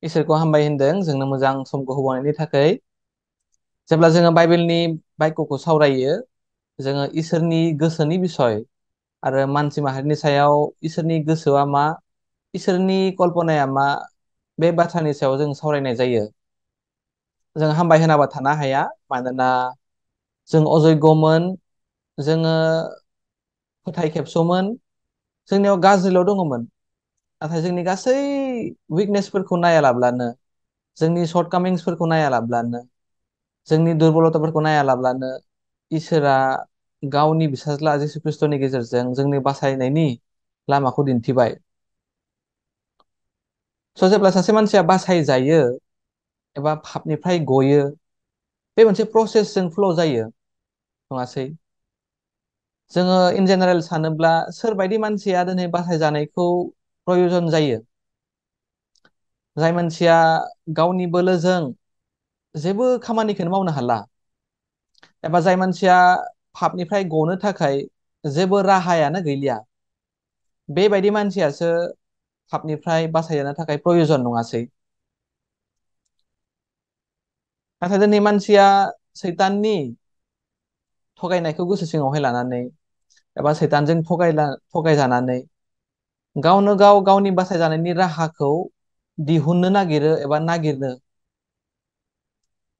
इसोरखौ हामबाय होनदों जोंनो मोजां समखौ होबावनायनि थाखाय। जेब्ला जोङो बाइबेलनि बाक्यखौ सावरायो, जोङो इसोरनि गोसोनि बिसय आरो मानसि माहारिनि सायाव इसोरनि गोसोआ मा, इसोरनि कल्पनाया मा, बे बाथ्रानि सायाव जों सावरायनाय जायो। जों हामबाय होनाबा थानो हाया, मानोना जों अजयगमोन, जोङो फोथाय खेबस'मोन, जोंनियाव गाज्रिल' दङमोन। नाथाय जोंनि गासै उइकनेसफोरखौ नायालाब्लानो, जोंनि सर्टकामिंसफोरखौ नायालाब्लानो, जोंनि दुरबलताफोरखौ नायालाब्लानो इसोरा गावनि फिसाज्ला जिसु खृष्टनि गेजेरजों जोंनि बासायनायनि लामाखौ दिन्थिबाय। जेब्ला सासे मानसिया बासाय जायो एबा पापनिफ्राय गयो, बे मोनसे प्रसेसजों फ्ल' जायो, नङासै? जोङो इन जेनेरेल सानोब्ला सोरबायदि मानसिया दिनै बासायजानायखौ प्रयजन जायो? जाय मानसिया गावनि बोलोजों जेबो खामानिखौनो मावनो हाला, एबा जाय मानसिया पापनिफ्राय गनो थाखाय जेबो राहायानो गैलिया, बेबायदि मानसियासो पापनिफ्राय बासायजानो थाखाय प्रयजन, नङासै? नाथाय दिनै मानसिया सैताननि थगायनायखौ गोसो सिङावहाय लानानै एबा सैतानजों थगायजानानै गावनो गाव गावनि बासायजानायनि राहाखौ दिहुननो नागिरो एबा नागिरनो।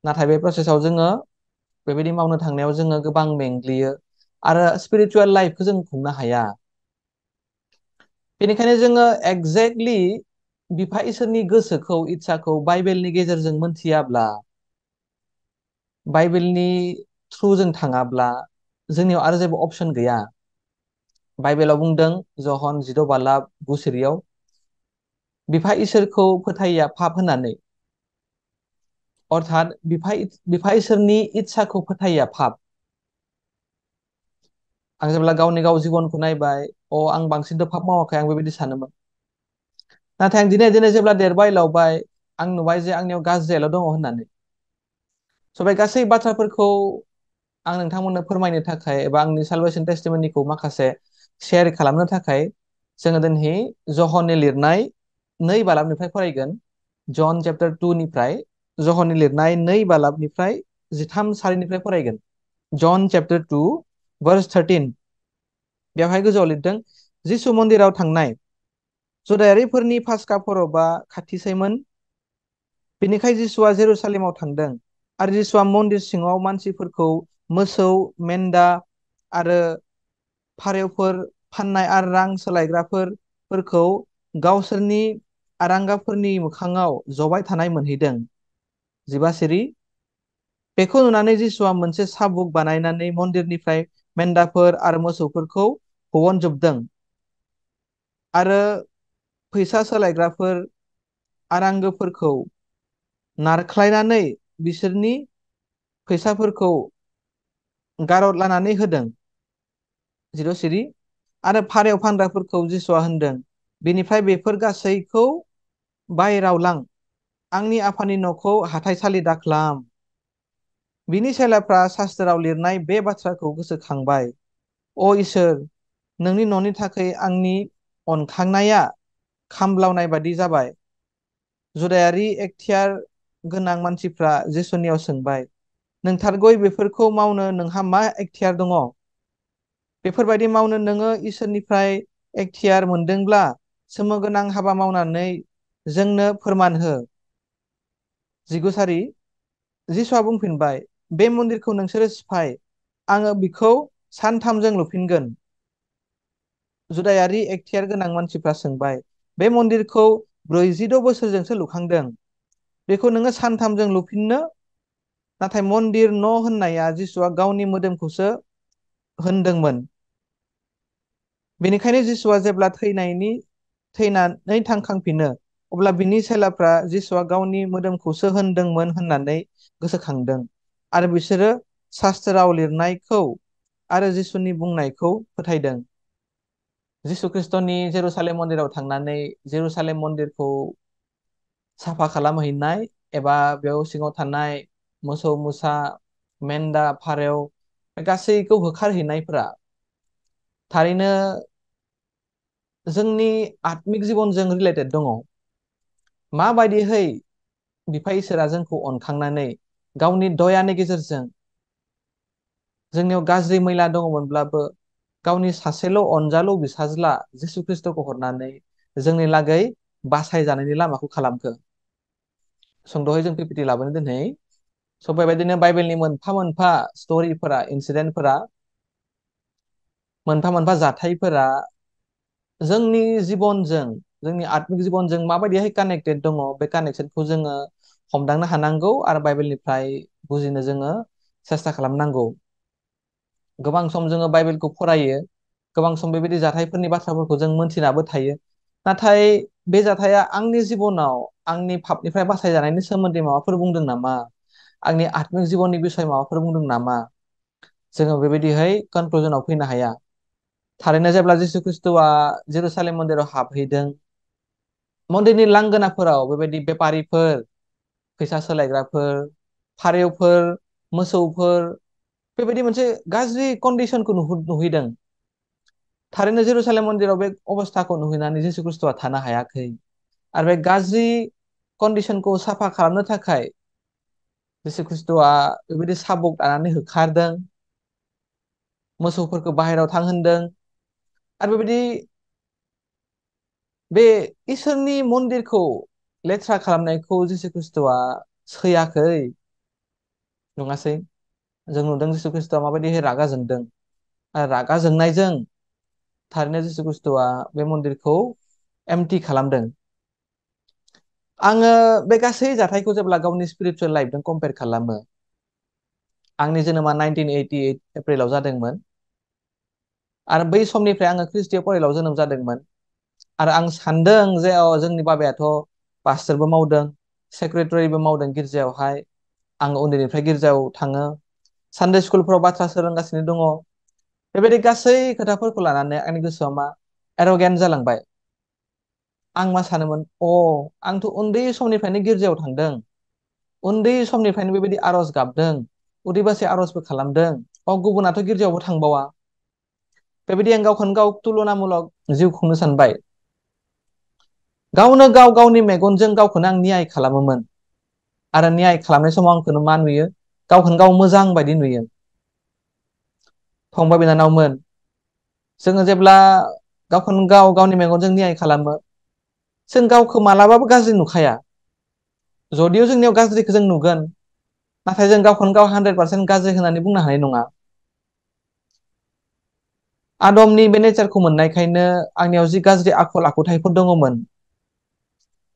नाथाय बे प्रसेसआव जोङो बेबायदि मावनो थांनायाव जोङो गोबां मेंग्लियो आरो स्पिरिचुवेल लाइफखौ जों खुंनो हाया। बेनिखायनो जोङो एक्जेक्टलि बिफा इसोरनि गोसोखौ, इस्साखौ बाइबेलनि गेजेरजों मोनथियाब्ला, बाइबेलनि थ्रुजों थाङाब्ला जोंनियाव आरो जेबो अपसन गैया। बाइबेलाव बुंदों जहन 16:9 बिफा इसोरखौ फोथायैया पाप होननानै। अर्थात बिफा इसोरनि इस्साखौ फोथायैया पाप। आं जेब्ला गावनि गाव जिबनखौ नायबाय, आं बांसिनथ' पाप मावाखै, आं बेबायदि सानोमोन। नाथाय आं दिनै दिनै जेब्ला देरबाय लावबाय, आं नुबाय जे आंनियाव गाज्रियाल' दङ होननानै। बे गासै बाथ्राफोरखौ आं नोंथांमोननो फोरमायनो थाखाय एबा आंनि सालभेसन टेस्टिमनिखौ माखासे शेयार खालामनो थाखाय जोङो दिनै जहननि लिरनाय 2:2 फरायगोन। जन चैप्टार 2 निफ्राय, जहननि लिरनाय 2:13 फरायगोन। जन चैप्टार 2 verse 13। बेवहाय गोजौआव लिरदों, जिसु मन्दिराव थांनाय। जुदायारिफोरनि पास्का परबआ खाथिसैमोन। बेनिखाय जिसुआ जेरुसालेमाव थांदों आरो जिसुआ मन्दिर सिङाव मानसिफोरखौ मोसौ, मेन्दा आरो फारेवफोर फाननाय आरो रां सोलायग्राफोरखौ गावसोरनि आरांगाफोरनि मोखाङाव जबाय थानाय मोनहैदों। 14। बेखौ नुनानै जिसुआ मोनसे साबुक बानायनानै मन्दिरनिफ्राय मेन्दाफोर आरो मोसौफोरखौ बहनजोबदों आरो फैसा सोलायग्राफोर आरांगोफोरखौ नारख्लायनानै बिसोरनि फैसाफोरखौ गारदलानानै होदों। 0 आरो फारेव फानग्राफोरखौ जिसुआ होनदों, बेनिफ्राय बेफोर गासैखौ बाहेराव लां, आंनि आफानि न'खौ हाथाइसालि दाख्लाम। बिनि चेलाफ्रा शास्त्राव लिरनाय बे बाथ्राखौ गोसोखांबाय। इसोर, नोंनि न'नि थाखाय आंनि अनखांनाया खामब्लावनाय बादि जाबाय। जुदायारि एखथियार गोनां मानसिफ्रा जिसुनियाव सोंबाय, नोंथारगौ बेफोरखौ मावनो नोंहा मा एखथियार दङ? बेफोरबायदि मावनो नोङो इसोरनिफ्राय एखथियार मोनदोंब्ला सोमोगोनां हाबा मावनानै जोंनो फोरमान हो। 19। जिसुआ बुंफिनबाय, बे मन्दिरखौ नोंसोरो सिफाय, आङो बिखौ सानथामजों लुफिनगोन। जुदायारि एखथियार गोनां मानसिफ्रा सोंबाय, बे मन्दिरखौ 46 बोसोरजोंसो लुखांदों, बेखौ नोङो सानथामजों लुफिननो? नाथाय मन्दिर न' होननाया जिसुआ गावनि मोदोमखौसो होनदोंमोन। बेनिखायनो जिसुआ जेब्ला थैनानै थांखांफिनो, अब्ला बिनि चेलाफ्रा जिसुआ गावनि मोदोमखौसो होनदोंमोन होननानै गोसोखांदों आरो बिसोरो शास्त्राव लिरनायखौ आरो जिसुनि बुंनायखौ फोथायदों। जिसु खृष्टनि जेरुसालेम मन्दिराव थांनानै जेरुसालेम मन्दिरखौ साफा खालामहैनाय एबा बेयाव सिङाव थानाय मोसौ मोसा, मेन्दा, फारेव गासैखौ होखारहैनायफोरा थारैनो जोंनि आत्मिक जिबनजों रिलेटेड दङ। माबायदिहै बिफा इसोरा जोंखौ अनखांनानै गावनि दयानि गेजेरजों जोंनियाव गाज्रि मैला दङमोनब्लाबो गावनि सासेल' अनजालु फिसाज्ला जिसु ख्रिस्ट'खौ हरनानै जोंनि लागै बासायजानायनि लामाखौ खालामखो। सुंद'यै जों पिपिटि लाबोनो दोनै स' बेबायदिनो बाइबेलनि मोनफा मोनफा स्ट'रिफोरा इनसिडेन्टफोरा मोनफा मोनफा जाथायफोरा जोंनि जिबनजों जोंनि आत्मिक जिबनजों माबायदिहाय कानेक्टेड दङ बे कानेक्सनखौ जोङो हमदांनो हानांगौ आरो बाइबेलनिफ्राय बुजिनो जोङो सेस्था खालामनांगौ। गोबां सम जोङो बाइबेलखौ फरायो, गोबां सम बेबायदि जाथायफोरनि बाथ्राफोरखौ जों मोनथिनाबो थायो, नाथाय बे जाथाया आंनि जिबनाव आंनि पापनिफ्राय बासायजानायनि सोमोन्दै माबाफोर बुंदों नामा, आंनि आत्मिक जिबननि बिसय माबाफोर बुंदों नामा, जोङो बेबायदिहाय कनक्लुजनाव फैनो हाया। थारैनो जेब्ला जिसु ख्रिस्ट'आ जेरुसालेम मन्दिराव हाबहैदों, मन्दिरनि लांगोनाफोराव बेबायदि बेपारिफोर, फैसा सोलायग्राफोर, फारेवफोर, मोसौफोर बेबायदि मोनसे गाज्रि कन्डिसनखौ नुहैदों। थारैनो जेरुसालेम मन्दिराव बे अबस्थाखौ नुहैनानै जिसु ख्रिस्ट'आ थानो हायाखै आरो बे गाज्रि कन्डिसनखौ साफा खालामनो थाखाय जिसु ख्रिस्ट'आ बेबायदि साबुक दानानै होखारदों, मोसौफोरखौ बाहेरायाव थांहोदों आरो बेबायदि बे इसोरनि मन्दिरखौ लेथ्रा खालामनायखौ जिसु ख्रिस्ट'आ सैयाखै, नङासै? जों नुदों जिसु ख्रिस्ट'आ माबायदिहाय रागा जोंदों आरो रागा जोंनायजों थारैनो जिसु ख्रिस्ट'आ बे मन्दिरखौ एमटि खालामदों। आङो बे गासै जाथायखौ जेब्ला गावनि स्पिरिचुवेल लाइफजों कम्पेयार खालामो, आंनि जोनोमा 1988 एप्रिलाव जादोंमोन आरो बै समनिफ्राय आङो ख्रिस्टीय फरायलाव जोनोम जादोंमोन आरो आं सानदों जे जोंनि बाबायाथ' पास्टरबो मावदों, सेक्रेटारिबो मावदों गिर्जायावहाय, आं उन्दैनिफ्राय गिर्जायाव थाङो, सानडे स्कुलफोराव बाथ्रा सोलोंगासिनो दङ, बेबायदि गासै खोथाफोरखौ लानानै आंनि गोसोआव मा एर'गेन्ट जालांबाय। आं मा सानोमोन, आंथ' उन्दै समनिफ्रायनो गिर्जायाव थांदों, उन्दै समनिफ्रायनो बेबायदि आर'ज गाबदों, उदैबासि आर'जबो खालामदों, गुबुनाथ' गिर्जायावबो थांबावा। बेबायदि आं गावखौनो गाव तुलनामूलक जिउ खुंनो सानबाय। गावनो गाव गावनि मेगनजों गावखौनो आं न्याय खालामोमोन आरो न्याय खालामनाय समाव आंखौनो मा नुयो, गावखौनो गाव मोजां बायदि नुयो। फंबाय बिनानावमोन, जोङो जेब्ला गावखौनो गाव गावनि मेगनजों न्याय खालामो, जों गावखौ मालाबाबो गाज्रि नुखाया। जदिव जोंनियाव गाज्रिखौ जों नुगोन, नाथाय जों गावखौनो गाव 100% गाज्रि होननानै बुंनो हानाय नङा। आदमनि बे नेचारखौ मोननायखायनो आंनियाव जि गाज्रि आखल आखुथायफोर दङमोन,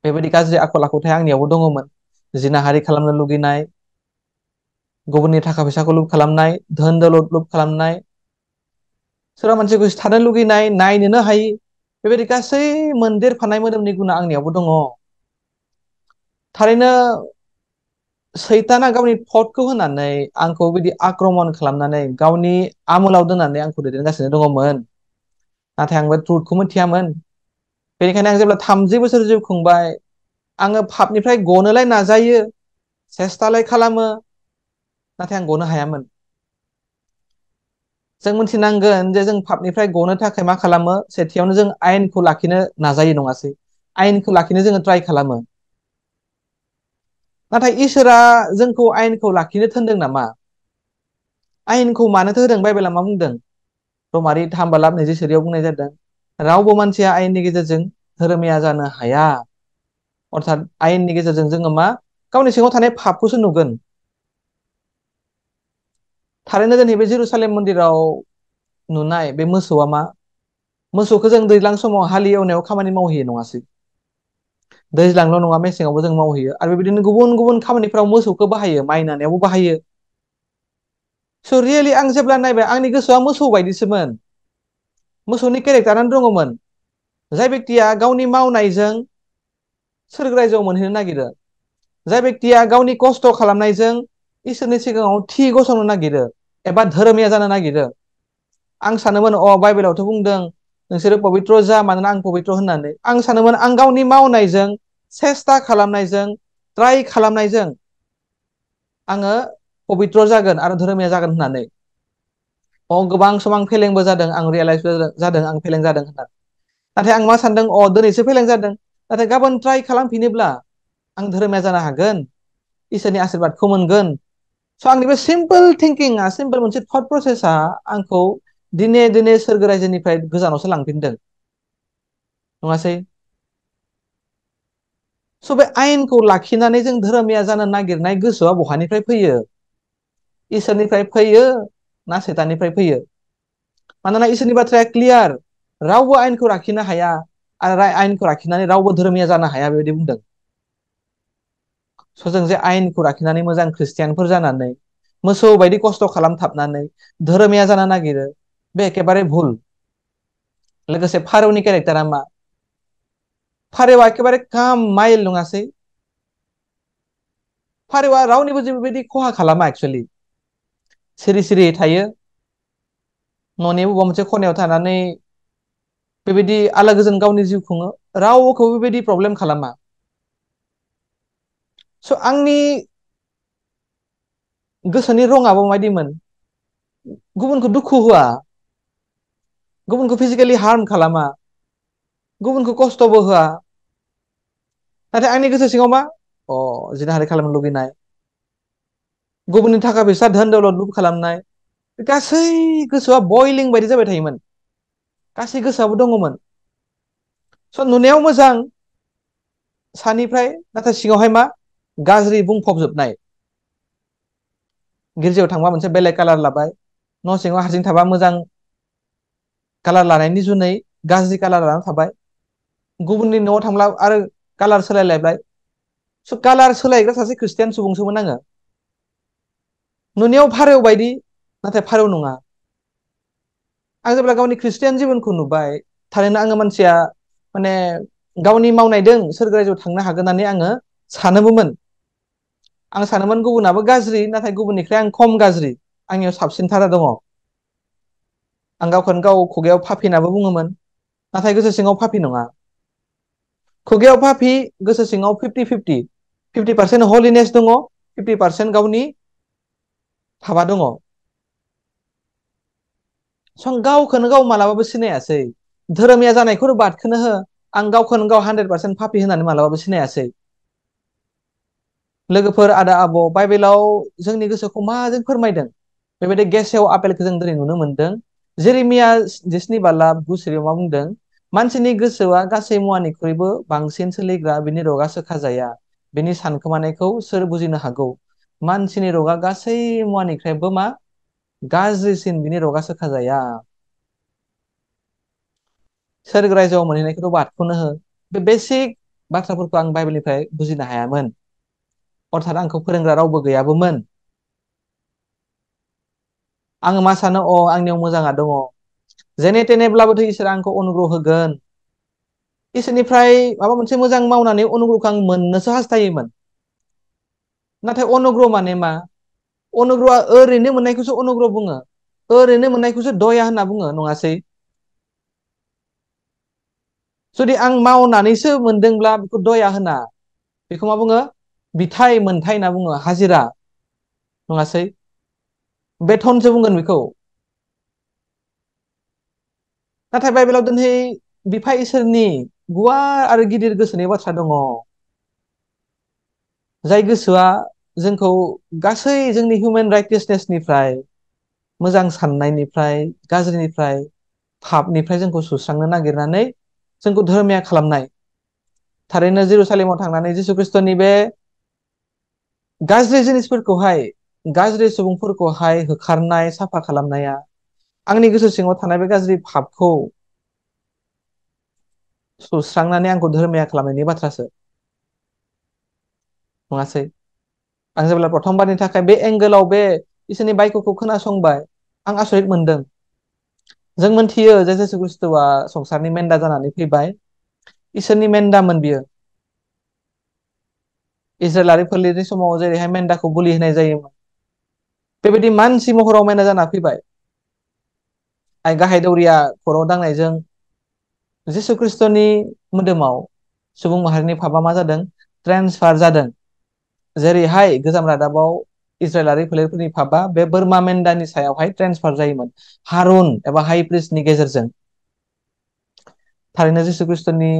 बेबायदि गाज्रि आखल आखुथाय आंनियावबो दङमोन। जिनाहारि खालामनो लुगैनाय, गुबुननि थाखा फैसाखौ लुब खालामनाय, धोन दौलद लुब खालामनाय, सोरबा मानसिखौ सिथारनो लुगैनाय, नायनोनो हायि, बेबायदि गासै मोनदेरफानाय मोदोमनि गुना आंनियावबो दङ। थारैनो सैताना गावनि थटखौ होनानै आंखौ बिदि आक्रमन खालामनानै गावनि आमोलाव दोननानै आंखौ दैदेनगासिनो दङमोन, नाथाय आं बे ट्रुथखौ मिथियामोन। बेनिखायनो आं जेब्ला 30 बोसोर जिउ खुंबाय, आङो पापनिफ्राय गनोलाय नाजायो, सेस्थालाय खालामो, नाथाय आं गनो हायामोन। जों मिथिनांगोन जे जों पापनिफ्राय गनो थाखाय मा खालामो, सेथियावनो जों आयेनखौ लाखिनो नाजायो, नङासै? आयेनखौ लाखिनो जोङो ट्राइ खालामो। नाथाय इसोरा जोंखौ आयेनखौ लाखिनो थोनदों नामा? आयेनखौ मानोथो होदों? बाइबेला मा बुंदों? रमारि 3:23 बुंनाय जादों, रावबो मानसिया आयेननि गेजेरजों धोरोमिया जानो हाया। अर्थात आयेननि गेजेरजों जोङो मा गावनि सिङाव थानाय पापखौसो नुगोन। थारैनो जोंनि बे जेरुसालेम मन्दिराव नुनाय बे मोसौआ मा? मोसौखौ जों दैज्लां समाव हालेवनायाव खामानि मावहैयो, नङासै? दैज्लांल' नङा, मेसेङावबो जों मावहैयो आरो बेबायदिनो गुबुन गुबुन खामानिफ्राव मोसौखौ बाहायो, माइ नानायावबो बाहायो। स' रियेलि आं जेब्ला नायबाय, आंनि गोसोआ मोसौ बायदिसोमोन, मोसौनि केरेक्टारानो दङमोन। जाय बेक्तिया गावनि मावनायजों सोरगो रायजोआव मोनहैनो नागिरो, जाय बेक्तिया गावनि खस्थ' खालामनायजों इसोरनि सिगाङाव थि गसंनो नागिरो एबा धोरोमिया जानो नागिरो। आं सानोमोन, बाइबेलावथ' बुंदों नोंसोरो पबित्र जा मानोना आं पबित्र होननानै। आं सानोमोन आं गावनि मावनायजों, सेस्था खालामनायजों, ट्राइ खालामनायजों आङो पबित्र जागोन आरो धोरोमिया जागोन होननानै। गोबां सम आं फेलेंबो जादों, आं रियेलाइसबो जादों आं फेलें जादों होननानै। नाथाय आं मा सानदों, दिनैसो फेलें जादों, नाथाय गाबोन ट्राइ खालामफिनोब्ला आं धोरोमिया जानो हागोन, इसोरनि आशीर्बादखौ मोनगोन। स' आंनि बे सिम्पोल थिंकिंआ, सिम्पोल मोनसे थट प्रसेसा आंखौ दिने दिने सोरगो रायजोनिफ्राय गोजानावसो लांफिनदों, नङासै? स' बे आयेनखौ लाखिनानै जों धोरोमिया जानो नागिरनाय गोसोआ बहानिफ्राय फैयो? इसोरनिफ्राय फैयो ना सैताननिफ्राय फैयो? मानोना इसोरनि बाथ्राया क्लियार, रावबो आयेनखौ लाखिनो हाया आरो आयेनखौ लाखिनानै रावबो धोरोमिया जानो हाया, बेबायदि बुंदों। स' जों जे आयेनखौ लाखिनानै मोजां ख्रिस्टियानफोर जानानै मोसौ बायदि खस्थ' खालामथाबनानै धोरोमिया जानो नागिरो, बे एखेबारे भुल। लोगोसे फारौनि केरेक्टारा मा? फारौआ एखेबारे काम माइल, नङासै? फारौआ रावनिबो जेबोबायदि खहा खालामा, एक्सुअलि सिरि सिरि थायो, न'नि बबेबा मोनसे खनायाव थानानै बेबायदि आलो गोजोन गावनि जिउ खुङो, रावखौबो बेबायदि प्रब्लेम खालामा। स' आंनि गोसोनि रङाबो माबायदिमोन? गुबुनखौ दुखु होआ, गुबुनखौ फिजिकेलि हार्म खालामा, गुबुनखौ खस्थ'बो होआ, नाथाय आंनि गोसो सिङाव मा? जिनाहारि खालामनो लुगैनाय, गुबुननि थाखा फैसा धोन दौलत लुप खालामनाय, गासै गोसोआ बयलिं बायदि जाबाय थायोमोन, गासै गोसोआबो दङमोन। स' नुनायाव मोजां सानिफ्राय, नाथाय सिङावहाय मा? गाज्रि बुंफबजोबनाय। गिर्जायाव थांबा मोनसे बेलेग कालार लाबाय, न' सिङाव हारसिं थाबा मोजां कालार लानायनि जुनै गाज्रि कालार लाना थाबाय, गुबुननि न'आव थांब्ला आरो कालार सोलायलायबाय। स' कालार सोलायग्रा सासे ख्रिस्टियान सुबुंसोमोन आङो। नुनायाव फारौ बायदि, नाथाय फारौ नङा। आं जेब्ला गावनि ख्रिस्टियान जिबनखौ नुबाय, थारैनो आङो मानसिया माने गावनि मावनायदों सोरगो रायजोआव थांनो हागोन होननानै आङो सानोबोमोन। आं सानोमोन गुबुनाबो गाज्रि, नाथाय गुबुननिख्रुइ आं खम गाज्रि, आंनियाव साबसिनथारा दङ। आं गावखौनो गाव खुगायाव फाफि होननाबो बुङोमोन, नाथाय गोसो सिङाव फाफि नङा। खुगायाव फाफि, गोसो सिङाव 50-50, 50% हलिनेस दङ, 50% गावनि हाबा दङ। गावखौनो गाव मालाबाबो सिनायासै, धोरोमिया जानायखौ बादखौनो हो, आं गावखौनो गाव 100% फाफि होननानै मालाबाबो सिनायासै। लोगोफोर, आदा आब', बाइबेलाव जोंनि गोसोखौ माजों फोरमायदों? बेबायदि गेसेव आपेलखौ जों दिनै नुनो मोनदों। जेरेमिया 17:7-9 मा बुंदों? मानसिनि गोसोआ गासै मुवानिख्रुइबो बांसिन सोलिग्रा, बिनि रगा सोखाजाया, बिनि सानखोमानायखौ सोर बुजिनो हागौ? मानसिनि रगा गासै मुवानिख्रुइबो मा? गाज्रिसिन, बिनि रगा सोखाजाया। सोरगो रायजोआव मोनहैनायखौथ' बादखौनो हो, बे बेसिक बाथ्राफोरखौ आं बाइबेलनिफ्राय बुजिनो हायामोन, अर्थात आंखौ फोरोंग्रा रावबो गैयाबोमोन। आङो मा सानो? आंनियाव मोजाङा दङ, जेने थेनेब्लाबोथ' इसोरा आंखौ अनुग्रह होगोन। इसोरनिफ्राय माबा मोनसे मोजां मावनानै अनुग्रहखौ आं मोननोसो हास्थायोमोन। नाथाय अनुग्रह माने मा? अनुग्रहआ ओरैनो मोननायखौसो अनुग्रह बुङो, ओरैनो मोननायखौसो दया होनना बुङो, नङासै? जुदि आं मावनानैसो मोनदोंब्ला बेखौ दया होना, बेखौ मा बुङो? बिथाइ मोनथाय होनना बुङो, हाजिरा, नङासै? बेथनसो बुंगोन बेखौ। नाथाय बाइबेलाव दिनै बिफा इसोरनि गुवार आरो गिदिर गोसोनि बाथ्रा दङ, जाय गोसोआ जोंखौ गासै जोंनि हिउमेन राइटियासनेसनिफ्राय, मोजां साननायनिफ्राय, गाज्रिनिफ्राय, पापनिफ्राय जोंखौ सुस्रांनो नागिरनानै जोंखौ धोरोमिया खालामनाय। थारैनो जेरुसालेमाव थांनानै जिसु खृष्टनि बे गाज्रि जिनिसफोरखौहाय, गाज्रि सुबुंफोरखौहाय होखारनाय, साफा खालामनाया आंनि गोसो सिङाव थानाय बे गाज्रि पापखौ सुस्रांनानै आंखौ धोरोमिया खालामनायनि बाथ्रासो, नङासै? आं जेब्ला प्रथमबारनि थाखाय बे एंगोलाव बे इसोरनि बाइबेलखौ खोनासंबाय, आं आसरित मोनदों। जों मोनथियो जे जिसु खृष्टआ संसारनि मेन्दा जानानै फैबाय, इसोरनि मेन्दामोन बियो। इज्राइलारि फोलेरनि समाव जेरैहाय मेन्दाखौ बोलि होनाय जायोमोन, बेबायदि मानसि महराव मेन्दा जाना फैबाय। गाहाय दौरिया खर'आव दांनायजों जिसु खृष्टनि मोदोमाव सुबुं माहारिनि पापा मा जादों? ट्रेन्सफार जादों। जेरैहाय गोजाम रादाबाव इज्राइलारि फोलेरफोरनि पापा बे बोरमा मेन्दानि सायावहाय ट्रेन्सफार जायोमोन, हारुन एबा हाइ प्रिस्टनि गेजेरजों। थारैनो जिसु खृष्टनि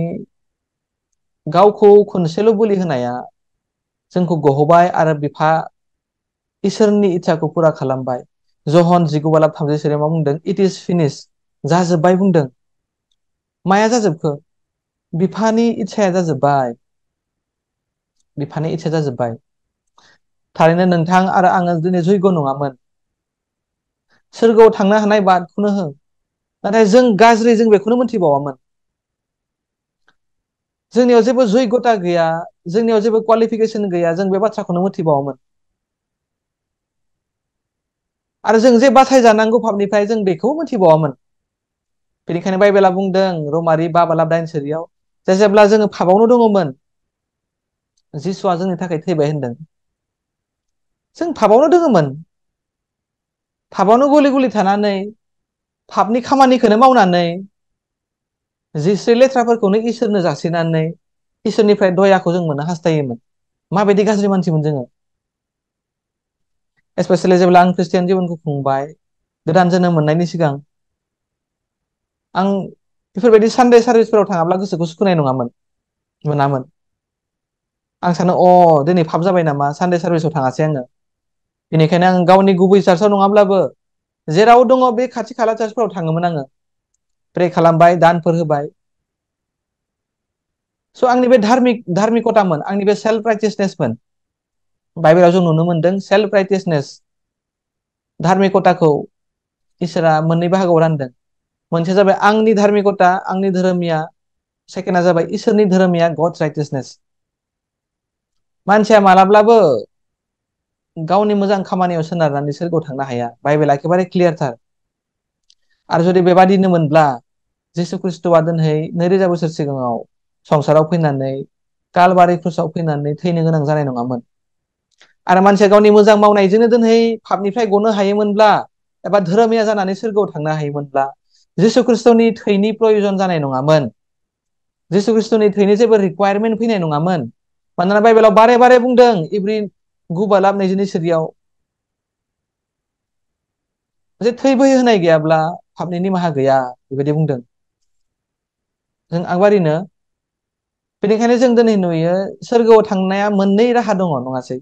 गावखौ खनसेल' बोलि होनाया जोंखौ गहोबाय आरो बिफा इसोरनि इच्छाखौ फुरा खालामबाय। जहन 19:33 मा बुंदों? इट इज फिनिश, जाजोब्बाय बुंदों। माया जाजोबखो? बिफानि इच्छाया जाजोब्बाय। बिफानि इच्छाया जाजोब्बाय। थारैनो नोंथां आरो आङो दिनै जैग' नङामोन, सोरगोआव थांनो हानाय बादखौनो हो, नाथाय जों गाज्रि, जों बेखौनो मोनथिबावामोन। जोंनियाव जेबो जैग'ता गैया, जोंनियाव जेबो क्वालिफिकेसन गैया, जों बे बाथ्राखौनो मोनथिबावामोन। आरो जों जे बासायजानांगौ पापनिफ्राय जों बेखौ मोनथिबावामोन। बेनिखायनो बाइबेला बुंदों रमारि 5:43 जे जेब्ला जोङो पापावनो दङमोन, जिसुआ जोंनि थाखाय थैबाय होनदों। जों पापावनो दोङोमोन, पापावनो गलि गलि थानानै, पापनि खामानिखौनो मावनानै, जिस्रि लेथ्राफोरखौनो इसोरनो जासिनानै इसोरनिफ्राय दयाखौ जों मोननो हास्थायोमोन। माबायदि गाज्रि मानसिमोन जोङो। स्पेसियेलि जेब्ला आं ख्रिस्टियान जिबनखौ खुंबाय, गोदान जोनोम मोननायनि सिगां, आं बेफोरबायदि सानडे सार्भिसफोराव थाङाब्ला गोसोखौ सुखुनाय नङामोन, मोनामोन। आं सानो दिनै पाप जाबाय नामा, सानडे सार्भिसाव थाङासै आङो। बेनिखायनो आं गावनि गुबै चार्चआव नङाब्लाबो जेराव दङ बे खाथि खाला चार्चफोराव थाङोमोन आङो। प्रे खालामबाय, दानफोर होबाय। स' आंनि बे धार्मिकतामोन, आंनि बे सेल्फ राइटियासनेसमोन। बाइबेलाव जों नुनो मोनदों सेल्फ राइटियासनेस, धार्मिकताखौ इसोरा मोननै बाहागोआव रानदों। मोनसेया जाबाय आंनि धार्मिकता, आंनि धोरोमिया। सेकेन्डआ जाबाय इसोरनि धोरोमिया, गड्स राइटियासनेस। मानसिया मालाब्लाबो गावनि मोजां खामानियाव सोनारनानै सोरगोआव थांनो हाया, बाइबेला एखेबारे क्लियारथार। आरो जुदि बेबादिनो मोनब्ला जिसु ख्रिस्ट'आ दिनै 2000 बोसोर सिगाङाव संसाराव फैनानै कालबारि क्रुसाव फैनानै थैनो गोनां जानाय नङामोन। आरो मानसिया गावनि मोजां मावनायजोंनो दिनै पापनिफ्राय गनो हायोमोनब्ला, एबा धोरोमिया जानानै सोरगोआव थांनो हायोमोनब्ला, जिसु ख्रिस्ट'नि थैनि प्रयजन जानाय नङामोन। जिसु ख्रिस्ट'नि थैनि जेबो रिक्वायारमेन्ट फैनाय नङामोन। मानोना बाइबेलाव बारे बारे बुंदों, इब्रि 9:22 जे थै बोहैहोनाय गैयाब्ला पापनि निमाहा गैया, बेबायदि बुंदों। जों आगबारिनो बेनिखायनो जों दिनै नुयो सोरगोआव थांनाया मोननै राहा दङ, नङासै?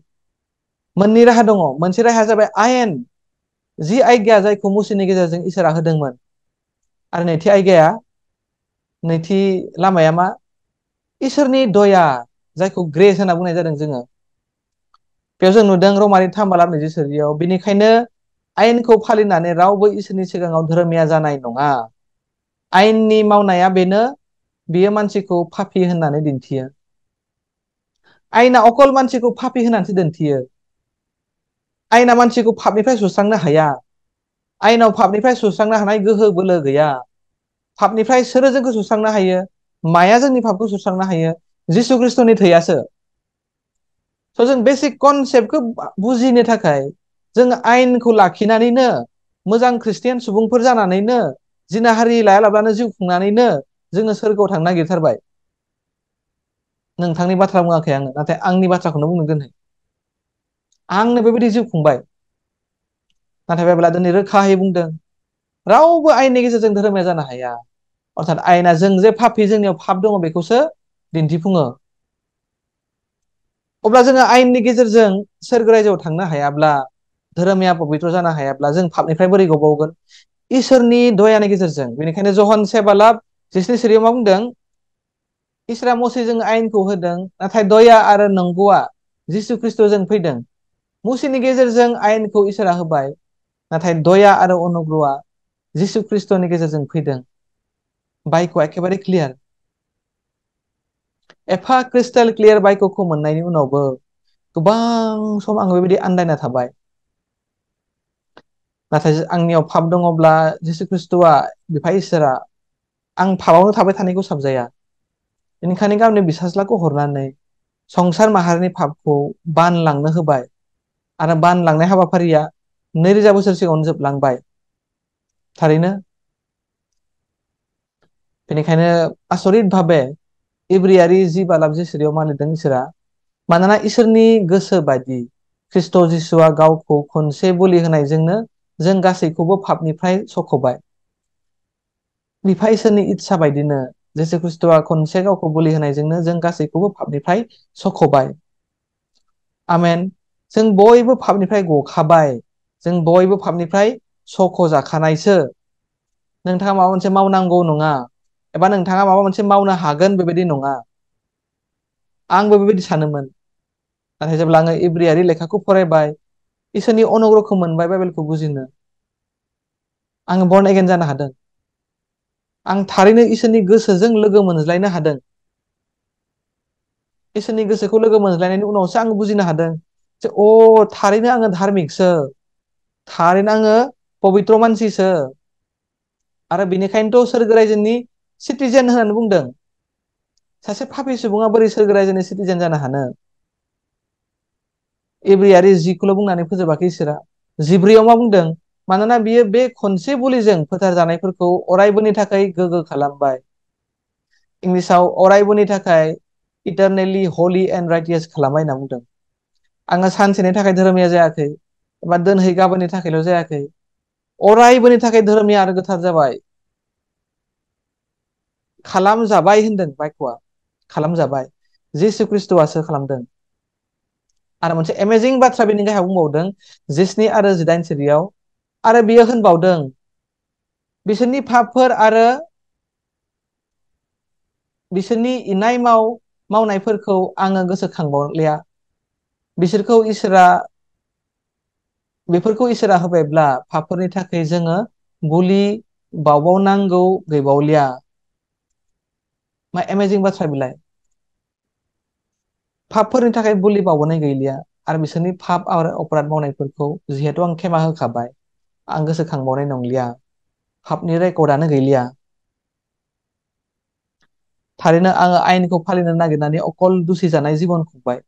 मोननै राहा दङ। मोनसे राहाया जाबाय आयेन, जि आज्ञा जायखौ मुसेनि गेजेरजों इसोरा होदोंमोन। आरो नैथि लामाया मा? इसोरनि दया, जायखौ ग्रेस होनना बुंनाय जादों जोङो। बेयाव जों नुदों रमारि 3:24 बेनिखायनो आयेनखौ फालिनानै रावबो इसोरनि सिगाङाव धोरोमिया जानाय नङा। आयेननि मावनाया बेनो, बियो मानसिखौ पापी होननानै दिन्थियो। आयेना अकल मानसिखौ पापी होननानैसो दिन्थियो। आयेना मानसिखौ पापनिफ्राय सुस्रांनो हाया। आयेनाव पापनिफ्राय सुस्रांनो हानाय गोहो बोलो गैया। पापनिफ्राय सोरो जोंखौ सुस्रांनो हायो? माया जोंनि पापखौ सुस्रांनो हायो? जिसु ख्रिस्ट'नि थैयासो। स' जों बेसिक कनसेप्टखौ बुजिनो थाखाय जों आयेनखौ लाखिनानैनो, मोजां ख्रिस्टियान सुबुंफोर जानानैनो, जिनाहारि लायालाबानो जिउ खुंनानैनो जोङो सोरगोआव थांनो नागिरथारबाय। नोंथांनि बाथ्रा बुङाखै आङो, नाथाय आंनि बाथ्राखौनो बुंनो दिनै। आंनो बेबायदि जिउ खुंबाय। नाथाय बाइबेला दिनै रोखायै बुंदों, रावबो आयेननि गेजेरजों धोरोमिया जानो हाया। अर्थात आयेना जों जे पापी, जोंनियाव पाप दङ, बेखौसो दिन्थिफुङो। अब्ला जोङो आयेननि गेजेरजों सोरगो रायजोआव थांनो हायाब्ला, धोरोमिया पबित्र जानो हायाब्ला, जों पापनिफ्राय बोरै गबावगोन? इसोरनि दयानि गेजेरजों। बेनिखायनो जहन 7:23 मा बुंदों? इसोरा मसेजों आयेनखौ होदों, नाथाय दया आरो नंगौआ जिसु ख्रिस्ट'जों फैदों। मुसेनि गेजेरजों आयेनखौ इसोरा होबाय, नाथाय दया आरो अनुग्रहआ जिसु ख्रिस्ट'नि गेजेरजों फैदों। बाइबेला एखेबारे क्लियार। एफा क्रिस्टेल क्लियार बाइबेलखौ मोननायनि उनावबो गोबां सम आं बेबायदि आन्दायना थाबाय। नाथाय आंनियाव पाप दङब्ला जिसु ख्रिस्ट'आ, बिफा इसोरा, आं पापावनो थाबाय थानायखौ साबजाया। बेनिखायनो गावनि बिसाज्लाखौ हरनानै संसार माहारिनि पापखौ बानलांनो होबाय। आरो बानलांनाय हाबाफारिया 2000 बोसोर सिगाङावनो जोबलांबाय। थारैनो बेनिखायनो आसरित भाबे इब्रियारि 10:23 मा लिरदों इसोरा? मानोना इसोरनि गोसो बायदि ख्रिस्ट' जिसुआ गावखौ खनसे बोलि होनायजोंनो जों गासैखौबो पापनिफ्राय सख'बाय। बिफा इसोरनि इस्सा बायदिनो जिसु ख्रिस्ट'आ खनसे गावखौ बोलि होनायजोंनो जों गासैखौबो पापनिफ्राय सख'बाय। आमेन। जों बयबो पापनिफ्राय गखाबाय, जों बयबो पापनिफ्राय सख' जाखानायसो। नोंथाङा माबा मोनसे मावनांगौ नङा, एबा नोंथाङा माबा मोनसे मावनो हागोन बेबायदि नङा। आंबो बेबायदि सानोमोन, नाथाय जेब्ला आङो इब्रियारि लेखाखौ फरायबाय, इसोरनि अनुग्रहखौ मोनबाय, बाइबेलखौ बुजिनो, आङो बर्न एगेन जानो हादों। आं थारैनो इसोरनि गोसोजों लोगो मोनज्लायनो हादों। इसोरनि गोसोखौ लोगो मोनज्लायनायनि उनावसो आं बुजिनो हादों जे थारैनो आङो धार्मिकसो, थारैनो आङो पबित्र मानसिसो। आरो बेनिखायनोथ' सोरगो रायजोनि सिटिजेन होननानै बुंदों। सासे पापि सुबुङा बोरै सोरगो रायजोनि सिटिजेन जानो हानो? इब्रियारि 10 बुंनानै फोजोबाखै इसोरा। 14 मा बुंदों? मानोना बियो बे खनसे बुलिजों फोथार जानायफोरखौ अरायबोनि थाखाय गोग्गो खालामबाय। इंलिसाव अरायबोनि थाखाय इटारनेलि हलि एन्ड राइटियास खालामबाय होनना बुंदों। आङो सानसेनि थाखाय धोरोमिया जायाखै, एबा दोनहै गाबोननि थाखायल' जायाखै, अरायबोनि थाखाय धोरोमिया आरो गोथार जाबाय। खालामजाबाय होनदों बाइबेला, खालामजाबाय। जिसु ख्रिस्ट'आसो खालामदों। आरो मोनसे एमेजिं बाथ्रा बेनि गाहायाव बुंबावदों 17 आरो 18 सिरियाव, आरो बियो होनबावदों, बिसोरनि पापफोर आरो बिसोरनि इनाय मावनायफोरखौ आङो गोसोखांबावलिया। बेफोरखौ इसोरा होबायब्ला पापफोरनि थाखाय जोङो बुलि बावबावनांगौ गैबावलिया। मा एमेजिं बाथ्रा बिलाय। पापफोरनि थाखाय बुलि बावबोनाय गैलिया, आरो बिसोरनि पाप आरो अपराध मावनायफोरखौ जिहेथु आं खेमा होखाबाय, आं गोसोखांबावनाय नंलिया। पापनि रेकर्डआनो गैलिया। थारैनो आङो आयेनखौ फालिनो नागिरनानै अकल दुसि जानाय जिबन खुंबाय।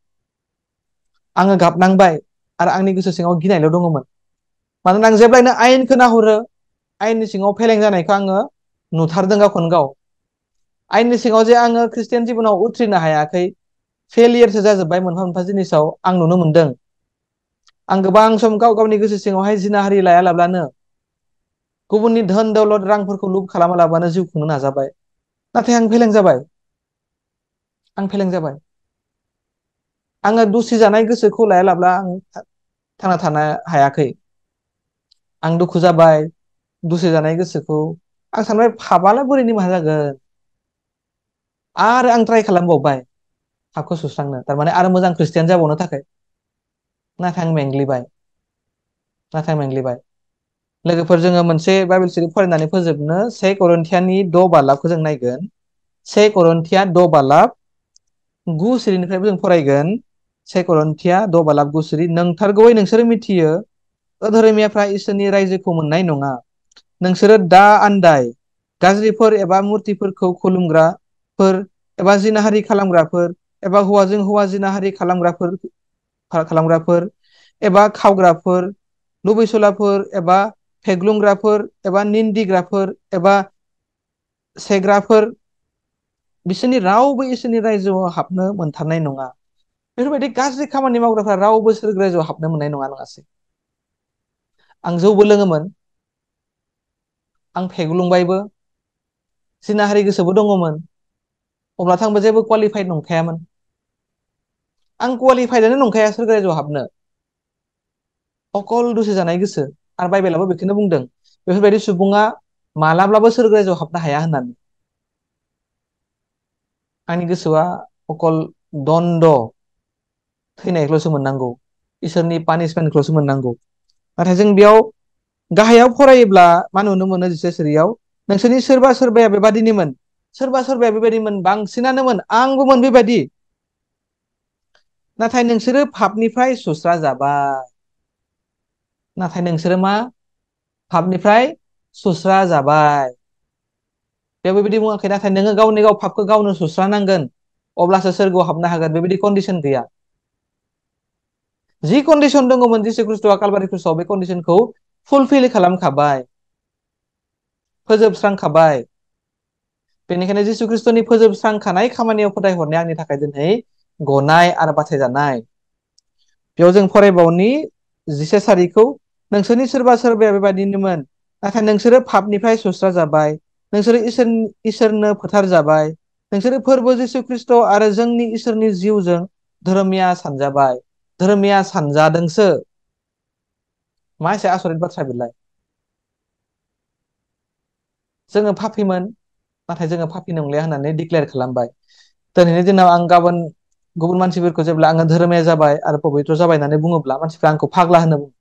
आङो गाबनांबाय, आरो आंनि गोसो सिङाव गिनायल' दङमोन। मानोना आं जेब्लायनो आयेनखौ नाहरो, आयेननि सिङाव फेलें जानायखौ आङो नुथारदों गावखौनो गाव। आयेननि सिङाव जे आङो खृस्टियान जिबनाव उथ्रिनो हायाखै, फेलियरसो जाजोब्बाय मोनफा मोनफा जिनिसाव आं नुनो मोनदों। आं गोबां सम गाव गावनि गोसो सिङावहाय जिनाहारि लायालाबानो, गुबुननि धोन दौलद रांफोरखौ लुब खालामालाबानो जिउ खुंनो नाजाबाय। नाथाय आं फेलें जाबाय। आं फेलें जाबाय। आङो दुसि जानाय गोसोखौ लायालाब्ला आं थांना थानो हायाखै। आं दुखु जाबाय, दुसि जानाय गोसोखौ आं सानबाय पापआलाय बोरै निमाहा जागोन। आरो आं ट्राइ खालामबावबाय पापखौ सुस्रांनो, थारमाने आरो मोजां खृस्टियान जाबावनो थाखाय। नाथाय आं मेंग्लिबाय। लोगोफोर, जोङो मोनसे बाइबेल सिरिप फरायनानै फोजोबनो 1 करन्थियानि 6:12 जों नायगोन। 1 करन्थिया 6:12, 9 सिरिनिफ्रायबो जों फरायगोन। 1 करन्थिया 6:12-9, नोंथारगौयै नोंसोरो मिथियो अधर्मियाफ्रा इसोरनि रायजोखौ मोननाय नङा। नोंसोरो दा आन्दाय, गाज्रिफोर एबा मुर्तिफोरखौ खुलुमग्राफोर, एबा जिनाहारि खालामग्राफोर, एबा हौवाजों हौवा जिनाहारि खालामग्राफोर, एबा खावग्राफोर, लुबैसुलाफोर, एबा फेग्लुंग्राफोर, एबा निन्दिग्राफोर, एबा सेग्राफोर, बिसोरनि रावबो इसोरनि रायजोआव हाबनो मोनथारनाय नङा। बेफोरबायदि गाज्रि खामानि मावग्राफ्रा रावबो सोरगो रायजोआव हाबनो मोननाय नङा, नङासै? आं जौबो लोङोमोन, आं फेग्लुंबायबो, जिनाहारि गोसोबो दङमोन। अब्लाथ' आंबो जेबो क्वालिफाइड नंखायामोन। आं क्वालिफाइडआनो नंखाया सोरगो रायजोआव हाबनो। अकल दुसि जानाय गोसो। आरो बाइबेलाबो बेखौनो बुंदों, बेफोरबायदि सुबुङा मालाब्लाबो सोरगो रायजोआव हाबनो हाया होननानै। आंनि गोसोआ अकल दन्द, थैनायखौल'सो मोननांगौ, इसोरनि पानिसमेन्टखौल'सो मोननांगौ। नाथाय जों बेयाव गाहायाव फरायोब्ला मा नुनो मोनो 14 सिरियाव, नोंसोरनि सोरबा सोरबाया बेबादिनोमोन, सोरबा सोरबाया बेबायदिमोन, बांसिनानोमोन, आंबोमोन बेबायदि। नाथाय नोंसोरो पापनिफ्राय सुस्रा जाबाय। नाथाय नोंसोरो मा? पापनिफ्राय सुस्रा जाबाय। बेयाव बेबायदि बुङाखै, नाथाय नोङो गावनि गाव पापखौ गावनो सुस्रानांगोन, अब्लासो सोरगोआव हाबनो हागोन, बेबायदि कन्डिसन गैया। जि कन्डिसन दङमोन जिसु ख्रिस्ट'आ कालभारि क्रसआव, बे कन्डिसनखौ फुलफिल खालामखाबाय, फोजोबस्रांखाबाय। बेनिखायनो जिसु ख्रिस्ट'नि फोजोबस्रांखानाय खामानियाव फोथायहरनाया आंनि थाखाय दिनै गनाय आरो बाथायजानाय। बेयाव जों फरायबावनि 14 सारिखौ, नोंसोरनि सोरबा सोरबाया बेबायदिनोमोन, नाथाय नोंसोरो पापनिफ्राय सुस्रा जाबाय, नोंसोरो इसोरनो फोथार जाबाय, नोंसोरो फोरबो जिसु ख्रिस्ट' आरो जोंनि इसोरनि जिउजों धोरोमिया सानजाबाय। धोरोमिया सानजादोंसो। मा एसे आसरित बाथ्रा बेलाय। जोङो पापीमोन, नाथाय जोङो पापी नंलिया होननानै डिक्लेयार खालामबाय। दिनैनि दिनाव आं गाबोन गुबुन मानसिफोरखौ जेब्ला आङो धोरोमिया जाबाय आरो पबित्र जाबाय होननानै बुङोब्ला मानसिफ्रा आंखौ फाग्ला होनो बुङो।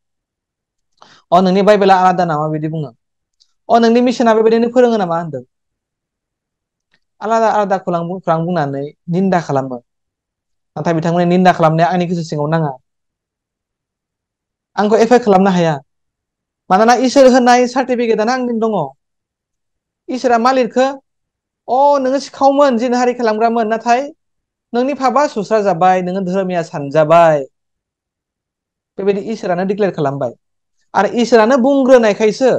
नोंनि बाइबेला आलादा नामा बिदि बुङो। नोंनि मिसना बेबायदिनो फोरोङो नामा होनदों। आलादा आलादाखौ आं बुंनानै निन्दा खालामो। नाथाय बिथांमोननि निन्दा खालामनाया आंनि गोसो सिङाव नाङा। आंखौ एफेक्ट खालामनो हाया। मानोना इसोर होनाय सार्टिफिकेटआनो आंनि दङ। इसोरा मा लिरखो? नोङो सिखावमोन, जिनाहारि खालामग्रामोन, नाथाय नोंनि पापआ सुस्रा जाबाय, नोङो धोरोमिया सानजाबाय। बेबायदि इसोरानो डिक्लेयार खालामबाय। आरो इसोरानो बुंग्रोनायखायसो,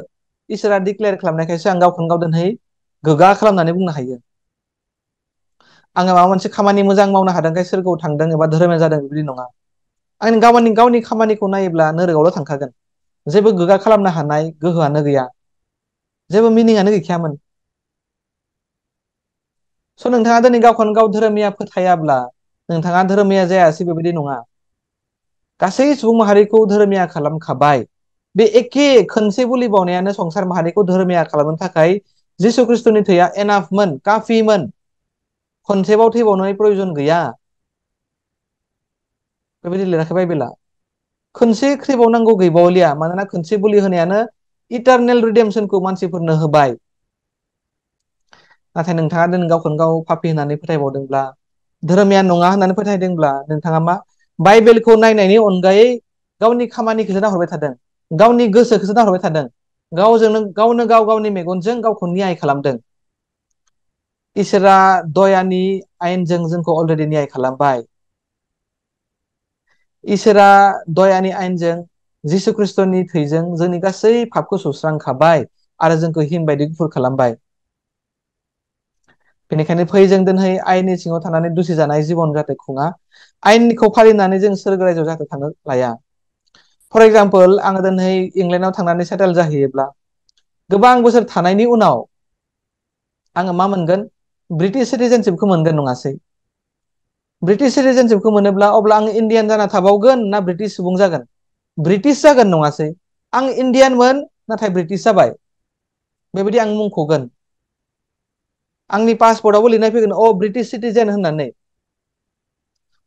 इसोरा डिक्लेयार खालामनायखायसो आं गावखौनो गाव दिनै गोग्गा खालामनानै बुंनो हायो। आङो माबा मोनसे खामानि मोजां मावनो हादोंखाय सोरगोआव थांदों एबा धोरोमिया जादों बिदि नङा। आं गावनि खामानिखौ नायोब्ला नोरगावल' थांखागोन। जेबो गोग्गा खालामनो हानाय गोहोआनो गैया। जेबो मिनिंआनो गैखायामोन। नोंथाङा दिनै गावखौनो गाव धोरोमिया फोथायाब्ला नोंथाङा धोरोमिया जायासै बेबायदि नङा। गासै सुबुं माहारिखौ धोरोमिया खालामखाबाय। बे एखे खनसे बुलि बावनायानो संसार माहारिखौ धोरोमिया खालामनो थाखाय जिसु खृष्टनि थैया एनाफमोन, काफिमोन। खनसेबाव थैबावनाय प्रयजन गैया। बेबायदि लिराखै बाइबेला। खनसे थैबावनांगौ गैबावलिया, मानोना खनसे बुलि होनायानो इटारनेल रिडेमसनखौ मानसिफोरनो होबाय। नाथाय नोंथाङा दिनै गावखौनो गाव पापी होननानै फोथायबावदोंब्ला, धोरोमिया नङा होननानै फोथायदोंब्ला, नोंथाङा मा बाइबेलखौ नायनायनि अनगायै गावनि खामानिखौसो नाहरबाय थादों, गावनि गोसोखौसो नाहरबाय थादों। गावनो गाव गावनि मेगनजों गावखौ नियाय खालामदों। इसोरा दयानि आयेनजों जोंखौ अलरेडि नियाय खालामबाय। इसोरा दयानि आयेनजों जिसु खृष्टनि थैजों जोंनि गासै पापखौ सुस्रांखाबाय आरो जोंखौ हिम बायदि गुफुर खालामबाय। बेनिखायनो फै जों दिनै आयेननि सिङाव थानानै दुसि जानाय जिबन जाहाथे खुङा। आयेनखौ फालिनानै जों सोरगो रायजोआव जाहाथे थांनो लाया। फर एग्जाम्पल, आङो दिनै इंलेण्डआव थांनानै सेटेल जाहैयोब्ला गोबां बोसोर थानायनि उनाव आङो मा मोनगोन? ब्रिटिश सिटिजेनशिपखौ मोनगोन नङासै? ब्रिटिश सिटिजेनशिपखौ मोनोब्ला अब्ला आं इण्डियान जाना थाबावगोन ना ब्रिटिश सुबुं जागोन? ब्रिटिश जागोन नङासै? आं इण्डियानमोन नाथाय ब्रिटिश जाबाय। बेबायदि आं मुंख'गोन। आंनि पासपर्टआवबो लिरनाय फैगोन, ब्रिटिश सिटिजेन होननानै।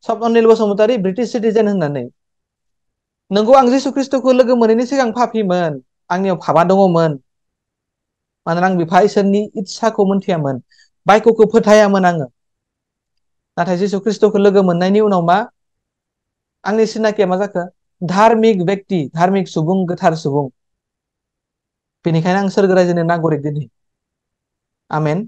सपननिल बसुमतारी ब्रिटिश सिटिजेन होननानै। नंगौ, आं जिसु खृष्टखौ लोगो मोनैनि सिगां पापीमोन। आंनियाव पापआ दङमोन। मानोना आं बिफा इसोरनि इस्साखौ मोनथियामोन, बायख'खौ फोथायामोन आङो। नाथाय जिसु खृष्टखौ लोगो मोननायनि उनाव मा? आंनि सिनाखिया मा जाखो? धार्मिक बेक्ति, धार्मिक सुबुं, गोथार सुबुं। बेनिखायनो आं सोरगो रायजोनि नागरिक दिनै। आमेन।